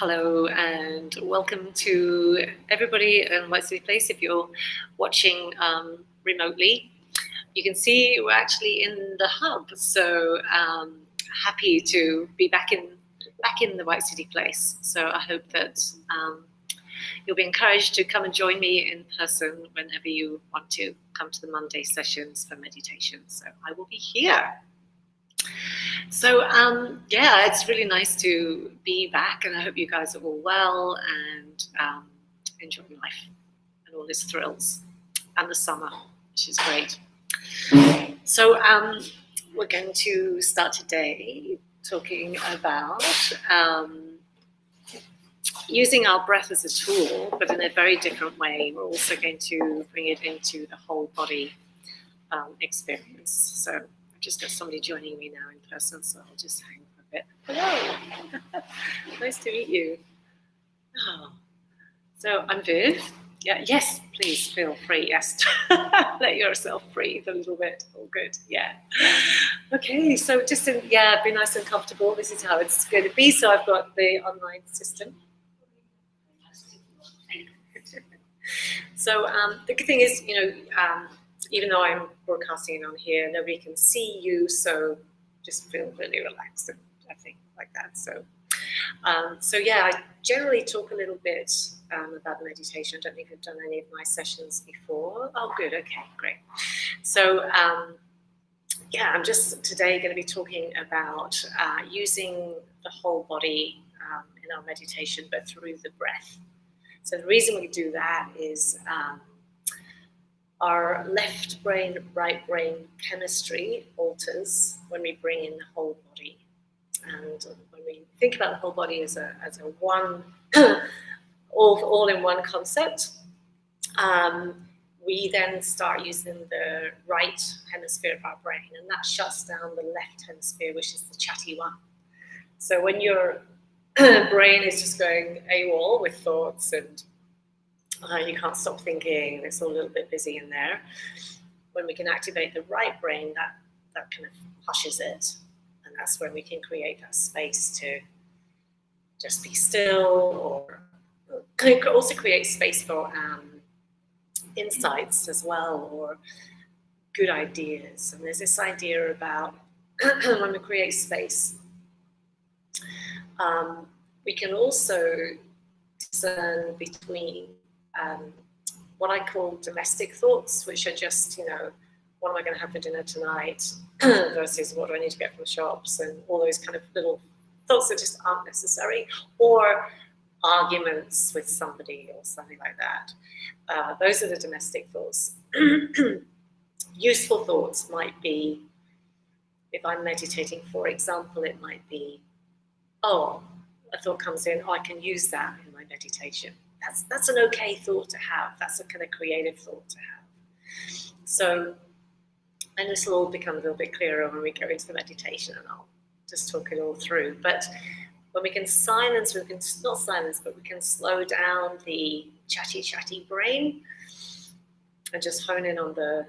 Hello and welcome to everybody in White City Place. If you're watching remotely, you can see we're actually in the hub. So happy to be back in the White City Place. So I hope that you'll be encouraged to come and join me in person whenever you want to come to the Monday sessions for meditation. So I will be here. So yeah, it's really nice to be back, and I hope you guys are all well and enjoying life and all its thrills and the summer, which is great. So we're going to start today talking about using our breath as a tool, but in a very different way. We're also going to bring it into the whole body experience. So I've just got somebody joining me now in person, so I'll just hang for a bit. Hello, nice to meet you. Oh. So I'm Viv. Yeah, yes, please feel free. Yes, let yourself breathe a little bit. All good. Yeah. Okay, so just be nice and comfortable. This is how it's going to be. So I've got the online system. So the good thing is, even though I'm broadcasting on here, nobody can see you, so just feel really relaxed and I think like that. So yeah, I generally talk a little bit about meditation. I don't think I've done any of my sessions before. Oh, good. Okay, great. So yeah, I'm just today going to be talking about using the whole body in our meditation, but through the breath. So the reason we do that is our left brain, right brain chemistry alters when we bring in the whole body. And when we think about the whole body as a one, all in one concept, we then start using the right hemisphere of our brain, and that shuts down the left hemisphere, which is the chatty one. So when your brain is just going AWOL with thoughts and you can't stop thinking, it's all a little bit busy in there. When we can activate the right brain, that kind of hushes it. And that's when we can create that space to just be still, or it could also create space for insights as well, or good ideas. And there's this idea about when we create space, we can also discern between what I call domestic thoughts, which are just, what am I going to have for dinner tonight versus what do I need to get from the shops, and all those kind of little thoughts that just aren't necessary, or arguments with somebody or something like that. Those are the domestic thoughts. Useful thoughts might be, if I'm meditating, for example, it might be, a thought comes in, I can use that in my meditation. That's an okay thought to have. That's a kind of creative thought to have. So, and this will all become a little bit clearer when we go into the meditation, and I'll just talk it all through. But when we can silence, but we can slow down the chatty brain and just hone in on the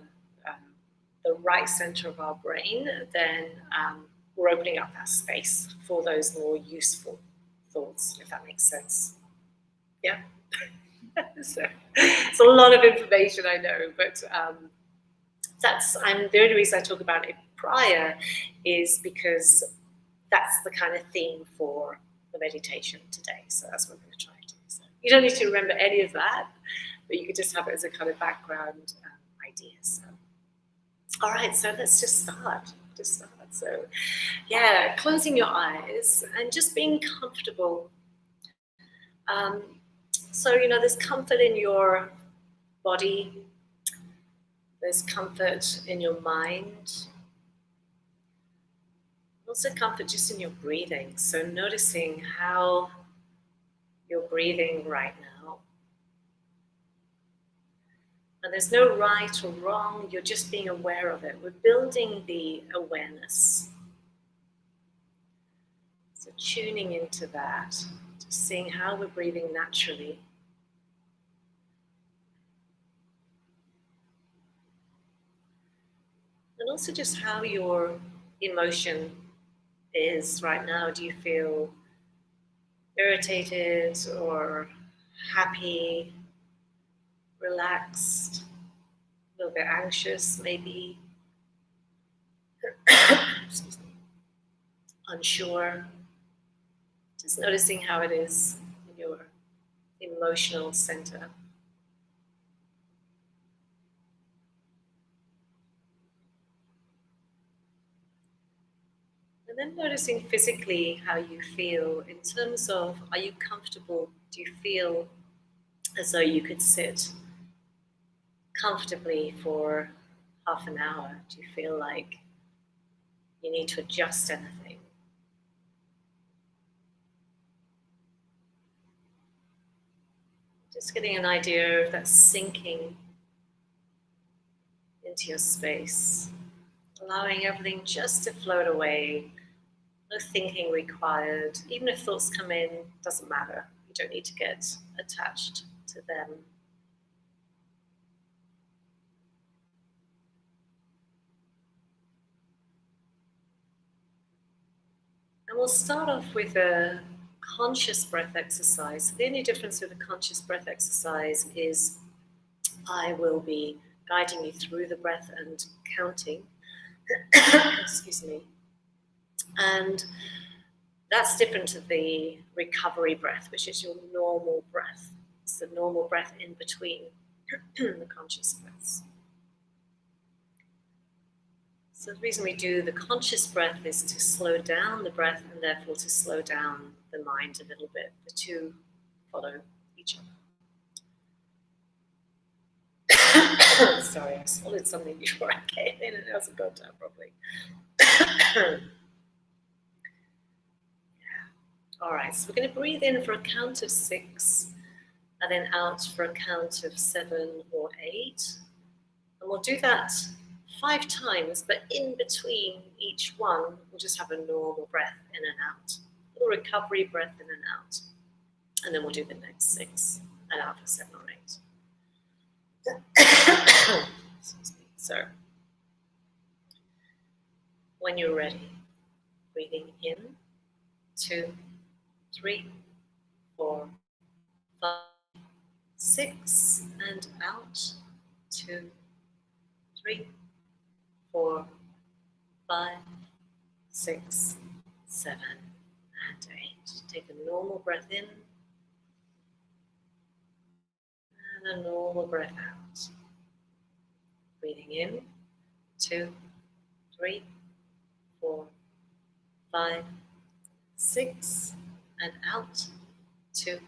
right center of our brain, then we're opening up that space for those more useful thoughts, if that makes sense. Yeah. So it's a lot of information, I know, but the only reason I talk about it prior is because that's the kind of theme for the meditation today. So that's what we're going to try to do. So you don't need to remember any of that, but you could just have it as a kind of background idea. So, all right, so let's just start. So, yeah, closing your eyes and just being comfortable. So, there's comfort in your body, there's comfort in your mind, also comfort just in your breathing. So noticing how you're breathing right now. And there's no right or wrong, you're just being aware of it. We're building the awareness. So tuning into that, just seeing how we're breathing naturally. And also just how your emotion is right now. Do you feel irritated or happy, relaxed, a little bit anxious maybe, excuse me, unsure. Just noticing how it is in your emotional center. And then noticing physically how you feel in terms of, are you comfortable? Do you feel as though you could sit comfortably for half an hour? Do you feel like you need to adjust anything? Just getting an idea of that sinking into your space, allowing everything just to float away. No thinking required. Even if thoughts come in, doesn't matter. You don't need to get attached to them. And we'll start off with a conscious breath exercise. The only difference with a conscious breath exercise is I will be guiding you through the breath and counting. Excuse me. And that's different to the recovery breath, which is your normal breath. It's the normal breath in between the conscious breaths. So the reason we do the conscious breath is to slow down the breath and therefore to slow down the mind a little bit. The two follow each other. Sorry, I swallowed something before I came in and it hasn't gone down properly. All right, so we're going to breathe in for a count of 6 and then out for a count of 7 or 8. And we'll do that 5 times, but in between each one, we'll just have a normal breath in and out, a little recovery breath in and out. And then we'll do the next 6 and out for 7 or 8. Excuse me. So, when you're ready, breathing in, 2, 3, 4, 5, 6, and out, 2, 3, 4, 5, 6, 7, and 8. Take a normal breath in and a normal breath out. Breathing in, 2, 3, 4, 5, 6, and out, 2,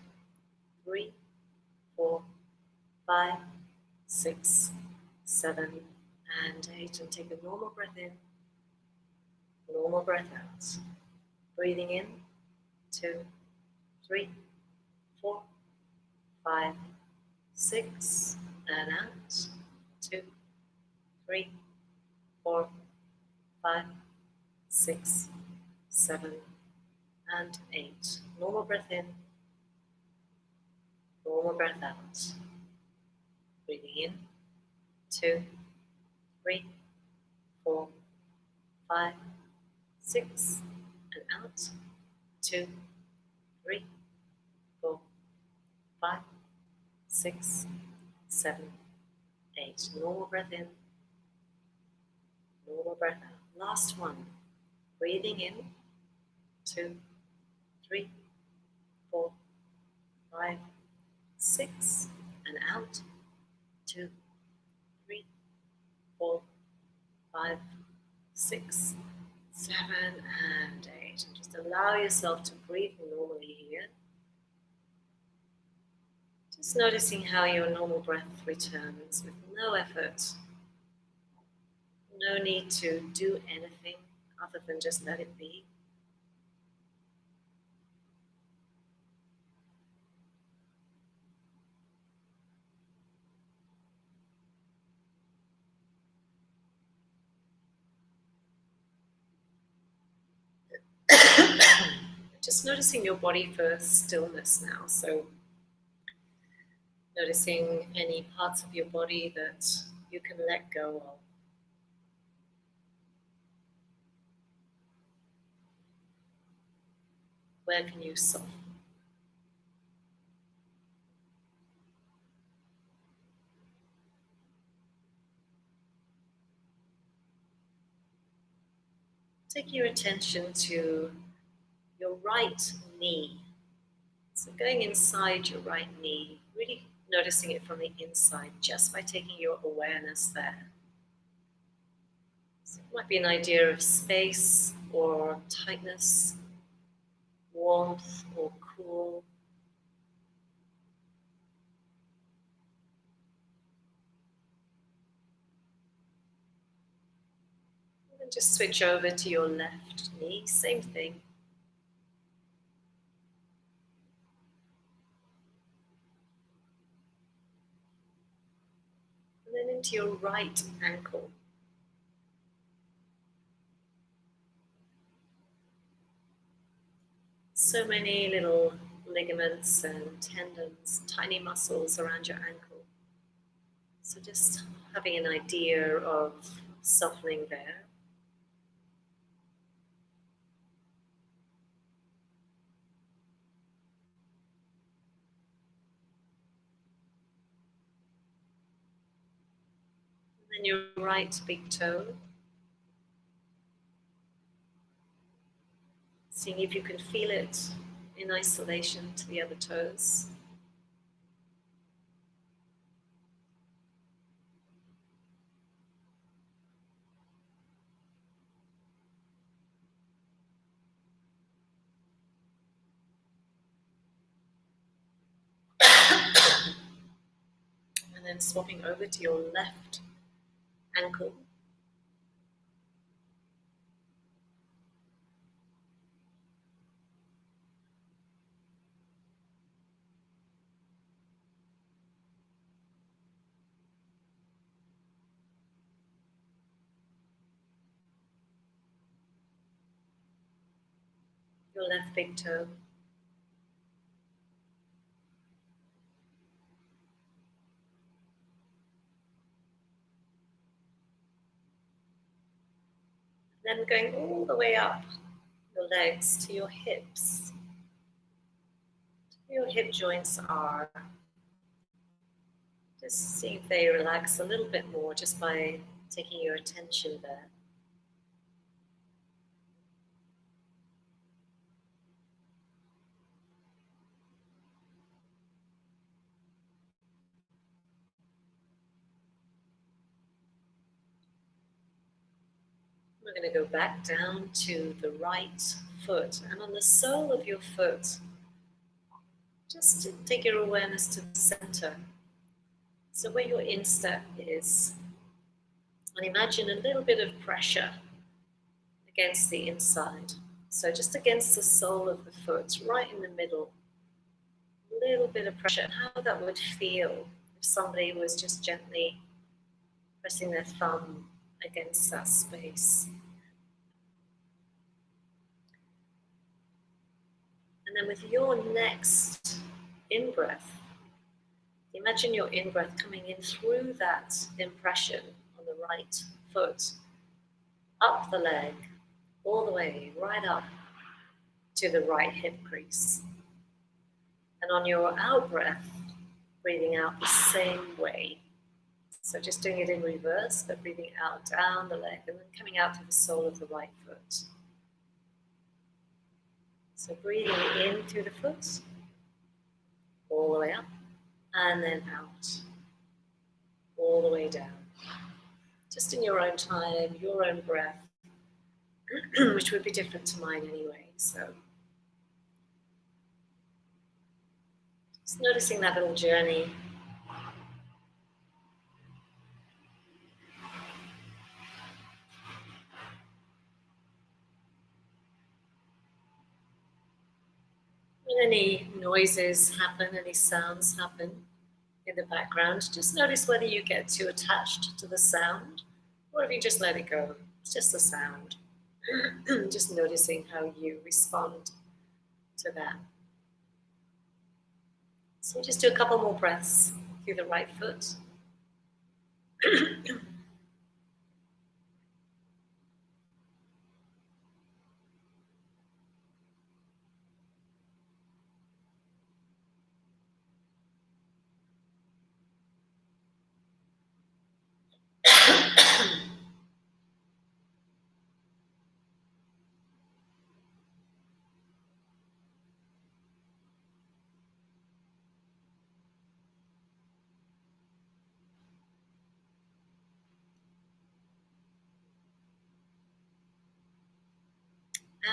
3, 4, 5, 6, 7, and 8. And take a normal breath in, normal breath out. Breathing in, 2, 3, 4, 5, 6, and out, 2, 3, 4, 5, 6, 7, and 8. Normal breath in, normal breath out. Breathing in, 2, 3, 4, 5, 6, and out, 2, 3, 4, 5, 6, 7, 8. Normal breath in, normal breath out. Last one. Breathing in, 2, 3, 4, 5, 6, and out, 2, 3, 4, 5, 6, 7, and 8. And just allow yourself to breathe normally here. Just noticing how your normal breath returns with no effort. No need to do anything other than just let it be. Just noticing your body for stillness now. So noticing any parts of your body that you can let go of. Where can you soften? Take your attention to your right knee. So going inside your right knee, really noticing it from the inside just by taking your awareness there. So it might be an idea of space or tightness, warmth or cool. And then just switch over to your left knee, same thing. And then into your right ankle. So many little ligaments and tendons, tiny muscles around your ankle. So just having an idea of softening there. And then your right big toe. Seeing if you can feel it in isolation to the other toes. And then swapping over to your left ankle. Your left big toe. Then going all the way up your legs to your hips. Your hip joints are. Just see if they relax a little bit more just by taking your attention there. We're going to go back down to the right foot, and on the sole of your foot, just take your awareness to the center. So where your instep is, and imagine a little bit of pressure against the inside. So just against the sole of the foot, right in the middle, a little bit of pressure, how that would feel if somebody was just gently pressing their thumb against that space. And then with your next in-breath, imagine your in-breath coming in through that impression on the right foot, up the leg, all the way right up to the right hip crease. And on your out-breath, breathing out the same way. So just doing it in reverse, but breathing out down the leg and then coming out to the sole of the right foot. So breathing in through the foot, all the way up, and then out, all the way down. Just in your own time, your own breath, which would be different to mine anyway. So just noticing that little journey. When any noises happen, any sounds happen in the background, just notice whether you get too attached to the sound or if you just let it go. It's just the sound. Just noticing how you respond to that. So just do a couple more breaths through the right foot.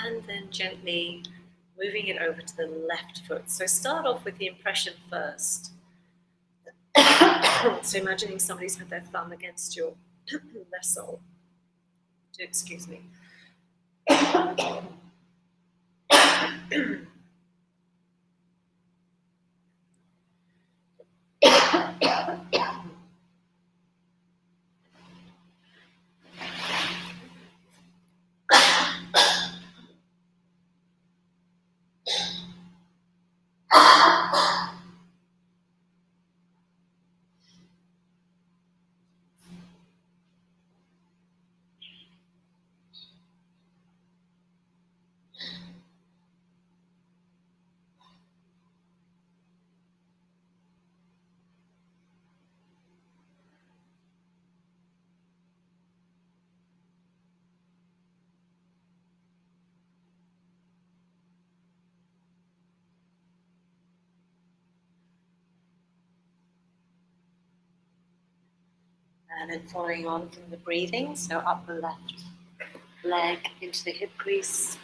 and then gently moving it over to the left foot. So start off with the impression first. So imagining somebody's had their thumb against your left sole. Excuse me. And then following on from the breathing, so up the left leg into the hip crease,